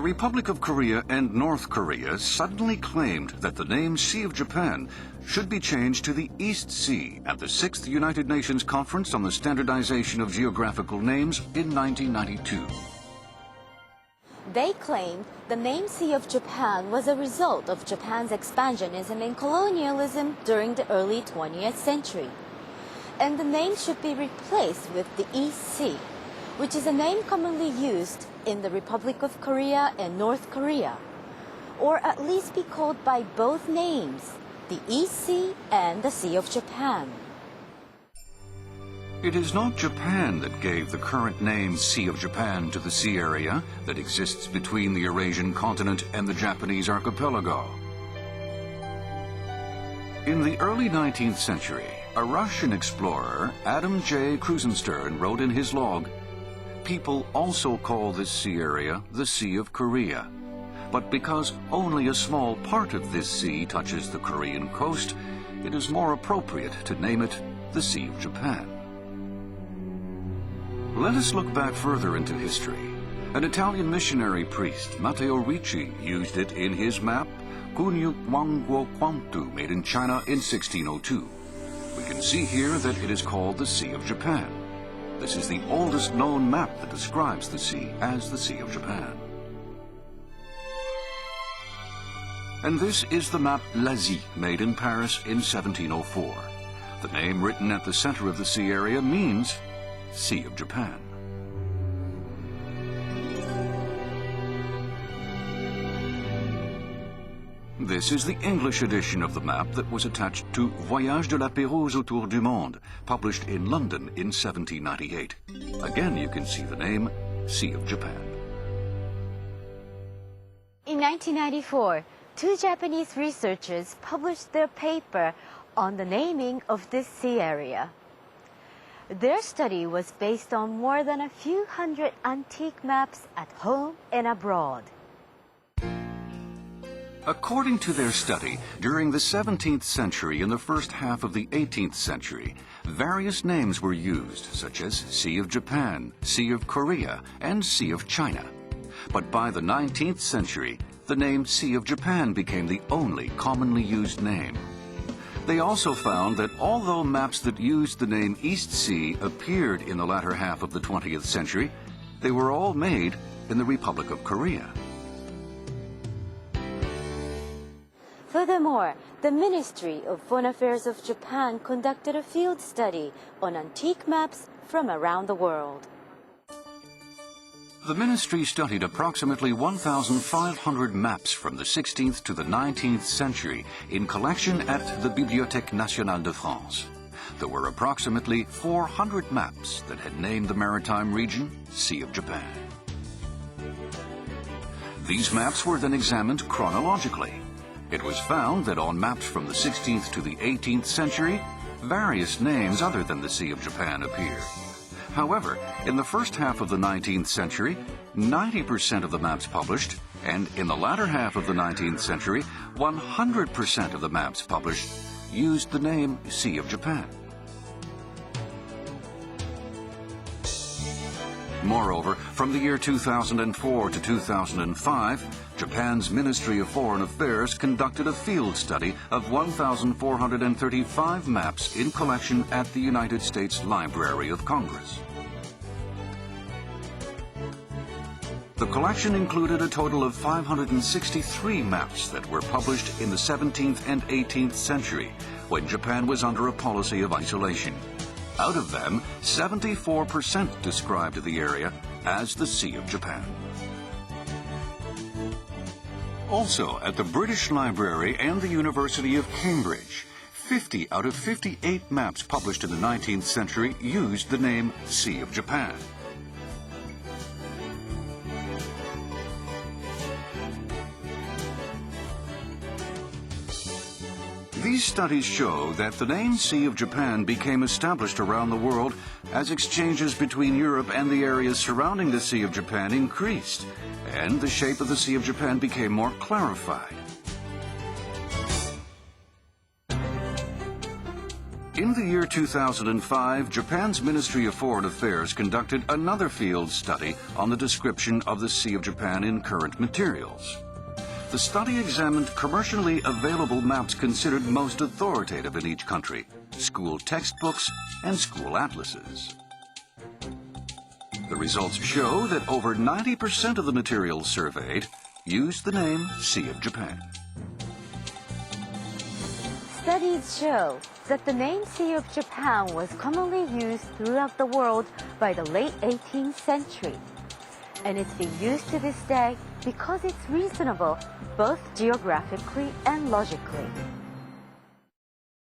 Republic of Korea and North Korea suddenly claimed that the name Sea of Japan should be changed to the East Sea at the 6th United Nations Conference on the Standardization of Geographical Names in 1992. They claimed the name Sea of Japan was a result of Japan's expansionism and colonialism during the early 20th century. And the name should be replaced with the East Sea, which is a name commonly used in the Republic of Korea and North Korea, or at least be called by both names, the East Sea and the Sea of Japan. It is not Japan that gave the current name Sea of Japan to the sea area that exists between the Eurasian continent and the Japanese archipelago. In the early 19th century, a Russian explorer, Adam J. Krusenstern, wrote in his log, "People also call this sea area the Sea of Korea. But because only a small part of this sea touches the Korean coast, it is more appropriate to name it the Sea of Japan." Let us look back further into history. An Italian missionary priest, Matteo Ricci, used it in his map, Kunyu Wangguo Quantu, made in China in 1602. We can see here that it is called the Sea of Japan. This is the oldest known map that describes the sea as the Sea of Japan. And this is the map Lazy, made in Paris in 1704. The name written at the center of the sea area means Sea of Japan. This is the English edition of the map that was attached to Voyage de la Pérouse autour du monde, published in London in 1798. Again, you can see the name Sea of Japan. In 1994, two Japanese researchers published their paper on the naming of this sea area. Their study was based on more than a few hundred antique maps at home and abroad. According to their study, during the 17th century and the first half of the 18th century, various names were used, such as Sea of Japan, Sea of Korea, and Sea of China. But by the 19th century, the name Sea of Japan became the only commonly used name. They also found that although maps that used the name East Sea appeared in the latter half of the 20th century, they were all made in the Republic of Korea. Furthermore, the Ministry of Foreign Affairs of Japan conducted a field study on antique maps from around the world. The ministry studied approximately 1,500 maps from the 16th to the 19th century in collection at the Bibliothèque Nationale de France. There were approximately 400 maps that had named the maritime region Sea of Japan. These maps were then examined chronologically. It was found that on maps from the 16th to the 18th century, various names other than the Sea of Japan appear. However, in the first half of the 19th century, 90% of the maps published, and in the latter half of the 19th century, 100% of the maps published used the name Sea of Japan. Moreover, from the year 2004 to 2005, Japan's Ministry of Foreign Affairs conducted a field study of 1,435 maps in collection at the United States Library of Congress. The collection included a total of 563 maps that were published in the 17th and 18th century, when Japan was under a policy of isolation. Out of them, 74% described the area as the Sea of Japan. Also, at the British Library and the University of Cambridge, 50 out of 58 maps published in the 19th century used the name Sea of Japan. These studies show that the name Sea of Japan became established around the world as exchanges between Europe and the areas surrounding the Sea of Japan increased, and the shape of the Sea of Japan became more clarified. In the year 2005, Japan's Ministry of Foreign Affairs conducted another field study on the description of the Sea of Japan in current materials. The study examined commercially available maps considered most authoritative in each country, school textbooks, and school atlases. The results show that over 90% of the materials surveyed used the name Sea of Japan. Studies show that the name Sea of Japan was commonly used throughout the world by the late 18th century. And it's been used to this day because it's reasonable both geographically and logically.